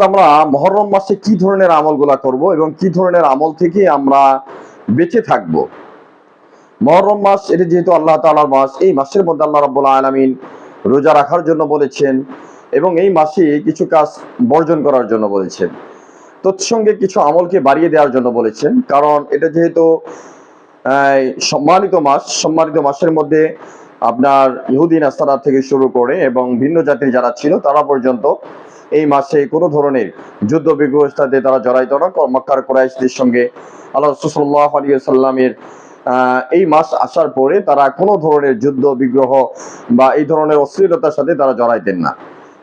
আমরা মুহররম মাসে কি ধরনের আমলগুলা করব এবং কি ধরনের আমল থেকে আমরা বেঁচে থাকব। মুহররম মাস এটি যেহেতু আল্লাহ তাআলার মাস, এই মাসের মধ্যে আল্লাহ রাব্বুল আলামিন রোজা রাখার জন্য বলেছেন এবং এই মাসে কিছু কাজ বর্জন করার জন্য বলেছেন। তৎসঙ্গে কিছু আমলকে বাড়িয়ে দেওয়ার জন্য বলেছেন, কারণ এটা যেহেতু সম্মানিত মাস, সম্মানিত মাসের মধ্যে আপনার ইহুদি নাসারা থেকে শুরু করে এবং ভিন্ন জাতির যারা ছিল তারা পর্যন্ত এই মাসে কোনো ধরনের যুদ্ধ বিগ্রস্তাতে তারা জড়াইত না। মক্কার কুরাইশদের সঙ্গে আল্লাহ রাসূল সাল্লাল্লাহু আলাইহি ওয়াসাল্লামের এই মাস আসার পরে তারা কোনো ধরনের যুদ্ধ বিগ্রহ বা এই ধরনের অশ্লীলতার সাথে তারা জড়াইতেন না।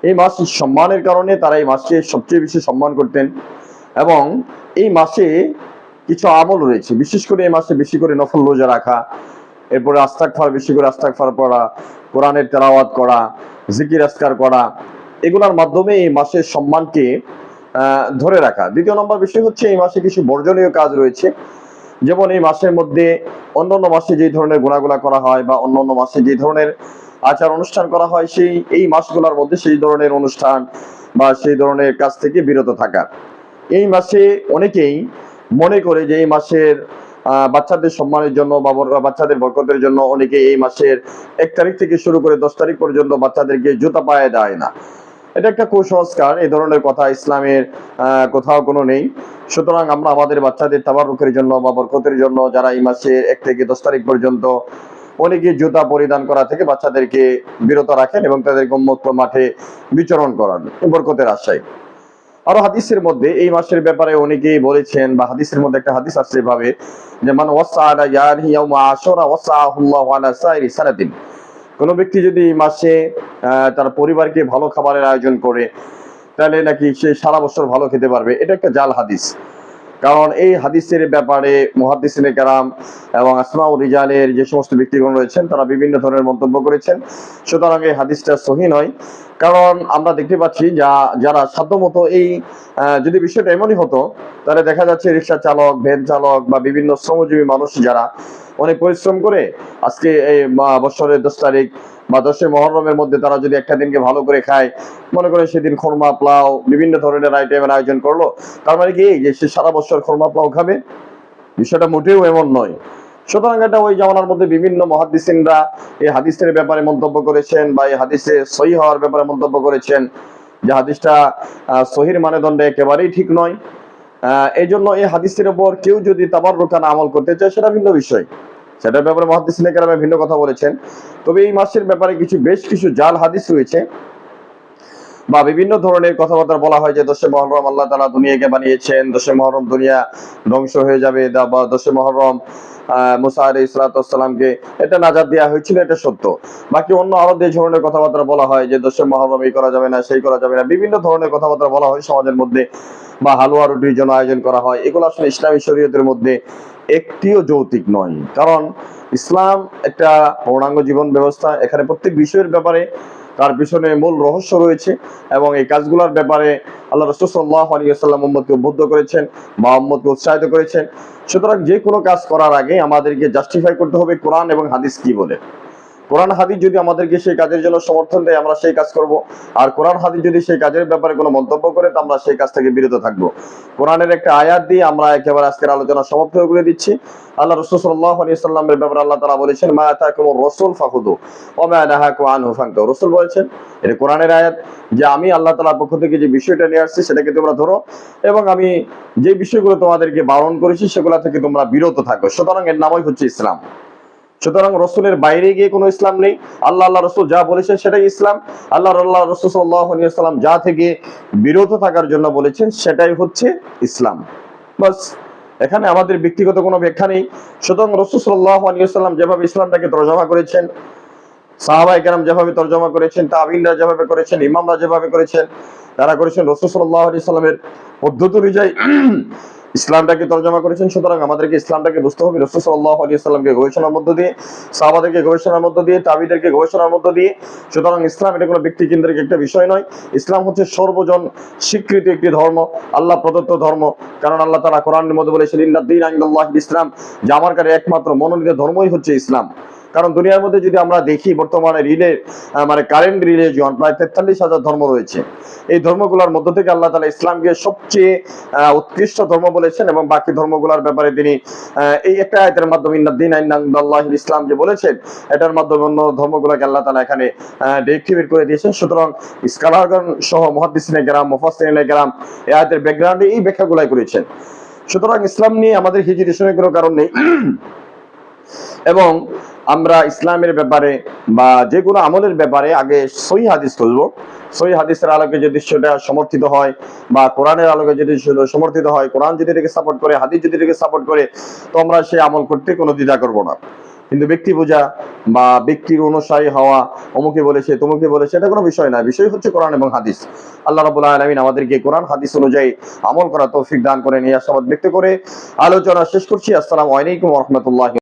এই মাস সম্মানের কারণে তারা এই মাসকে সবচেয়ে বেশি সম্মান করতেন এবং এই মাসে কিছু আমল রয়েছে, বিশেষ করে এই মাসে বেশি করে নফল রোজা রাখা, এরপরে আস্তাগফার, বেশি করে আস্তাগফার পড়া, কোরআনের তেলাওয়াত করা, জিকির আজকার করা, এগুলোর মাধ্যমে এই মাসের সম্মানকে ধরে রাখা। দ্বিতীয় নম্বর বিষয় হচ্ছে এই মাসে কিছু বর্জনীয় কাজ রয়েছে, যেমন এই মাসের মধ্যে অন্যান্য মাসে যে ধরনের গুণাগুলা করা হয় বা অন্যান্য মাসে যে ধরনের আচার অনুষ্ঠান করা হয়, এই মাসগুলোর মধ্যে সেই ধরনের অনুষ্ঠান বা সেই ধরনের কাজ থেকে বিরত থাকা। এই মাসে অনেকেই মনে করে যে এই মাসের বাচ্চাদের সম্মানের জন্য বা বাচ্চাদের বরকতের জন্য অনেকে এই মাসের 1 তারিখ থেকে শুরু করে 10 তারিখ পর্যন্ত বাচ্চাদেরকে জুতা পায়ে দেয় না। এটা একটা কুসংস্কার, এই ধরনের কথা ইসলামের কোথাও কোনো নেই। সুতরাং আমরা আমাদের বাচ্চাদের তাবাররুকের জন্য বা বরকতের জন্য যারা এই মাসের 1 থেকে 10 তারিখ পর্যন্ত অনেকে জুতা পরিধান করা থেকে বাচ্চাদেরকে বিরত রাখেন এবং তাদেরকে উন্মুক্ত মাঠে বিচরণ করান বরকতের আশায়। আরো হাদিসের মধ্যে এই মাসের ব্যাপারে অনেকেই বলেছেন, বা হাদিসের মধ্যে একটা হাদিস আসছে এভাবে যে মান ওয়াসআলা ইয়ারহি ইয়াউমা আশুরা ওয়াসআহুল্লাহু আলা সাইরি সানাতিন। কোন ব্যক্তি যদি এই মাসে তার পরিবারকে ভালো খাবারের আয়োজন করে তাহলে নাকি সে সারা বছর ভালো খেতে পারবে। এটা একটা জাল হাদিস, কারণ এই হাদিসের ব্যাপারে মুহাদ্দিসিনে কেরাম এবং আসমাউ রিজালের যে সমস্ত ব্যক্তিগণ রয়েছেন তারা বিভিন্ন ধরনের মন্তব্য করেছেন। সুতরাং এই হাদিসটা সহিহ নয়, কারণ আমরা দেখতে পাচ্ছি যারা সাধ্যমতো এই যদি বিষয়টা এমনই হতো তাহলে দেখা যাচ্ছে রিক্সা চালক, ভ্যান চালক বা বিভিন্ন শ্রমজীবী মানুষ যারা অনেক পরিশ্রম করে আজকে এই বছরের 10 তারিখ বা 10 মুহররমের মধ্যে তারা যদি একটা দিনকে ভালো করে খায়, মনে করে সেদিন খোরমা পোলাও বিভিন্ন ধরনের আইটেমের আয়োজন করলো, তার মানে কি যে সে সারা বছর খোরমা পোলাও খাবে? বিষয়টা মোটেও এমন নয়। সুতরাং এটা ওই জামানার মধ্যে বিভিন্ন মুহাদ্দিসিনরা এই হাদিসের ব্যাপারে মন্তব্য করেছেন বা এই হাদিসে সহিহ হওয়ার ব্যাপারে মন্তব্য করেছেন যে হাদিসটা সহির মানদণ্ডে একেবারেই ঠিক নয়। এই জন্য এই হাদিসের উপর কেউ যদি তাবাররুকান আমল করতে চায় সেটা ভিন্ন বিষয়, সেটার ব্যাপারে মুহাদ্দিসিনে কেরামে ভিন্ন কথা বলেছেন। তবে এই মাসের ব্যাপারে বেশ কিছু জাল হাদিস রয়েছে বা বিভিন্ন ধরনের কথাবার্তা বলা হয় যে 10 মুহররম আল্লাহ তাআলা দুনিয়াকে বানিয়েছেন, 10 মুহররম দুনিয়া ধ্বংস হয়ে যাবে, বা 10 মুহররম মুসা আলাইহিস সালাতু ওয়াস সালামকে এটা নাজাত দেওয়া হয়েছিল, এটা সত্য। বাকি অন্য আরো যে ধরনের কথাবার্তা বলা হয় যে 10 মুহররম এই করা যাবে না, সেই করা যাবে না, বিভিন্ন ধরনের কথাবার্তা বলা হয় সমাজের মধ্যে, বা হালুয়া রুটির জন্য আয়োজন করা হয়, এগুলো আসলে ইসলামী শরীয়তের মধ্যে একটিও যৌক্তিক নয়। কারণ ইসলাম একটা পূর্ণাঙ্গ জীবন ব্যবস্থা, এখানে প্রত্যেক বিষয়ের ব্যাপারে তার পিছনে মূল রহস্য রয়েছে এবং এই কাজগুলোর ব্যাপারে আল্লাহ রাসূল সাল্লাল্লাহু আলাইহি ওয়াসাল্লাম উম্মতকে উদ্বুদ্ধ করেছেন বা উম্মতকে উৎসাহিত করেছেন। সুতরাং যে কোনো কাজ করার আগে আমাদেরকে জাস্টিফাই করতে হবে কোরআন এবং হাদিস কি বলে। কোরআন হাদিস যদি আমাদেরকে সেই কাজের জন্য সমর্থন দেয় আমরা সেই কাজ করব, আর কোরআন হাদিস যদি সেই কাজের ব্যাপারে কোনো মন্তব্য করে তো আমরা সেই কাজ থেকে বিরত থাকব। কোরআনের একটা আয়াত দিয়ে আমরা একেবারে আজকের আলোচনা সমাপ্ত করে দিচ্ছি। আল্লাহ রাসূল সাল্লাল্লাহু আলাইহি ওয়াসাল্লামের ব্যাপারে আল্লাহ তাআলা বলেছেন মা আতাকুমুর রাসূল ফাখুযু ওয়া মা নাহাকুম আনহু ফান্তাহু। রাসূল বলেছেন, এটা কোরআনের আয়াত, যে আমি আল্লাহ তাআলার পক্ষ থেকে যে বিষয়টা নিয়ে আসছি সেটাকে তোমরা ধরো এবং আমি যে বিষয়গুলো তোমাদেরকে বারণ করেছি সেগুলো থেকে তোমরা বিরত থাকো। সুতরাং এর নামই হচ্ছে ইসলাম। সুতরাং রসুলের বাইরে গিয়ে কোনো ইসলাম নেই। আল্লাহ রসুল যা বলেছেন সেটাই ইসলাম। আল্লাহ রসুল সাল্লাল্লাহু আলাইহি ওয়াসাল্লাম যা থেকে বিরত থাকার জন্য বলেছেন সেটাই হচ্ছে ইসলাম। বাস, এখানে আমাদের ব্যক্তিগত কোনো ব্যাখ্যা নেই। সুতরাং রসুল সাল্লাল্লাহু আলাইহি ওয়াসাল্লাম যেভাবে ইসলামটাকে তরজমা করেছেন, সাহাবায়ে কেরাম যেভাবে তরজমা করেছেন, তাবিঈনরা যেভাবে করেছেন, ইমামরা যেভাবে করেছেন, তারা করেছেন রাসূল সাল্লাল্লাহু আলাইহি ওয়াসাল্লামের পদ্ধতি অনুযায়ী ইসলামটাকে তরজমা করেছেন। সুতরাং আমাদেরকে ইসলামটাকে বুঝতে হবে রাসূল সাল্লাল্লাহু আলাইহি ওয়াসাল্লামকে গবেষণার মধ্য দিয়ে, সাহাবাদেরকে গবেষণার মধ্য দিয়ে, তাবিঈদেরকে গবেষণার মধ্য দিয়ে। সুতরাং ইসলাম এটা কোনো ব্যক্তি কেন্দ্রিক একটা বিষয় নয়। ইসলাম হচ্ছে সর্বজন স্বীকৃত একটি ধর্ম, আল্লাহ প্রদত্ত ধর্ম। কারণ আল্লাহ তাআলা কোরআনের মধ্যে বলেছেন ইন্নাদ দীনা ইনদাল্লাহিল ইসলাম, যে আমার কাছে একমাত্র মনোনীত ধর্মই হচ্ছে ইসলাম। কারণ দুনিয়ার মধ্যে যদি আমরা দেখি বর্তমানে মানে কারেন্ট রিলিজিয়ন প্রায় 43,000 ধর্ম রয়েছে। এই ধর্মগুলোর মধ্য থেকে আল্লাহ তাআলা ইসলামকে সবচেয়ে উৎকৃষ্ট ধর্ম বলেছেন, এবং বাকি ধর্মগুলোর ব্যাপারে তিনি এই একটা আয়াতের মাধ্যমে ইন্নাদ-দীন ইনদাল্লাহিল ইসলাম যে বলেছেন, এটার মাধ্যমে অন্য ধর্মগুলোকে আল্লাহ তাআলা এখানে ডেক্টিভেট করে দিয়েছেন। সুতরাং স্কলারগণ সহ মুহাদ্দিসিনে কেরাম, মুফাসসিরিনে কেরাম এই আয়াতের ব্যাকগ্রাউন্ডে এই ব্যাখ্যাগুলাই করেছেন। সুতরাং ইসলাম নিয়ে আমাদের হিজিটেশনের কোনো কারণ নেই, এবং আমরা ইসলামের ব্যাপারে বা যে কোনো আমলের ব্যাপারে আগে সহিহ হাদিস খুঁজবো। সহিহ হাদিসের আলোকে যদি সেটা সমর্থিত হয়, বা কোরআনের আলোকে যদি সমর্থিত হয়, কোরআন যদি এটাকে সাপোর্ট করে, হাদিস যদি এটাকে সাপোর্ট করে, তো আমরা সেই আমল করতে কোনো দ্বিধা করবো না। কিন্তু ব্যক্তি পূজা বা ব্যক্তির অনুসারী হওয়া, অমুকে বলেছে তমুকে বলেছে, এটা কোনো বিষয় না। বিষয় হচ্ছে কোরআন এবং হাদিস। আল্লাহ রাব্বুল আলামিন আমাদেরকে কোরআন হাদিস অনুযায়ী আমল করা তৌফিক দান করে, নিয়ে আশাবাদ ব্যক্ত করে আলোচনা শেষ করছি। আসসালামু আলাইকুম ওয়া রাহমাতুল্লাহি।